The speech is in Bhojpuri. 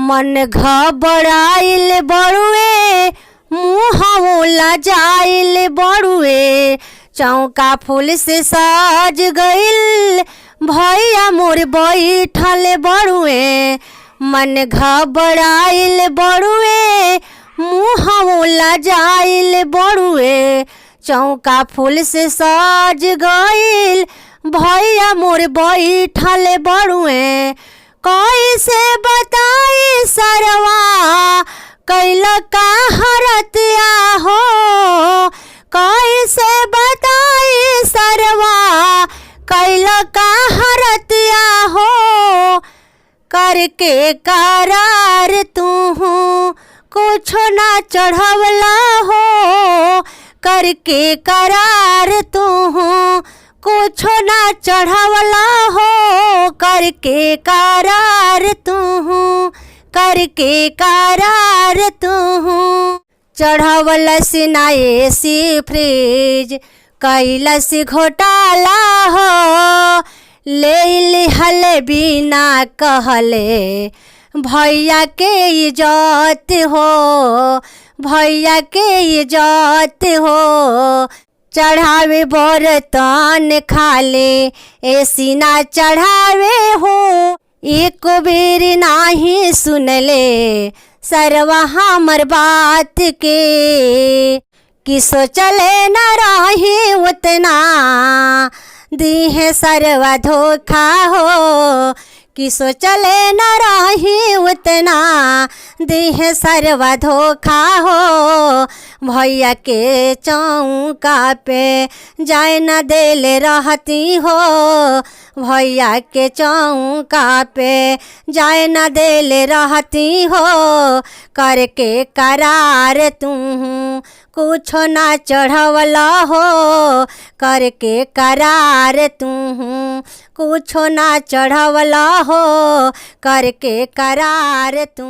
मन घबराइल बड़ुए मुँह लजाइल बड़ुए। चौका फूल से सज गइल भैया मोर बैठल बड़ुए। मन घबराइल बड़ुए मुँह लजाइल बड़ुए। चौका फूल से सज गइल भैया मोर बैठल बड़ुए। कैसे बताई सरवा कैल का हरतिया हो। कैसे बताई सरवा कैल का हरतिया हो। करके करार तू कुछ ना चढ़वला हो। करके करार तू कुछ ना चढ़वला हो। करके करार तू करके करार तू। चढ़वलस ना एसी फ्रिज कैलस घोटाला हो। ले लिहल बिना कहले भैया के इज्जत हो। भैया के इज्जत हो। चढ़ावे बर्तन खाले ऐसी ना चढ़ावे हो। एक बेर नाही सुनले सरवा हमर बात के। कि सोचले न रही उतना दीहे सरवा धोखा हो। कि सोचले न रही उतना दीहे सरवा धोखा हो। भैया के चौका पे जाए न देले रहती हो। भैया के चौका पे जाए न देले रहती हो। करके करार तू कुछ ना चढ़वला हो। करके करार तू कुछ ना चढ़वला हो। करके करार तू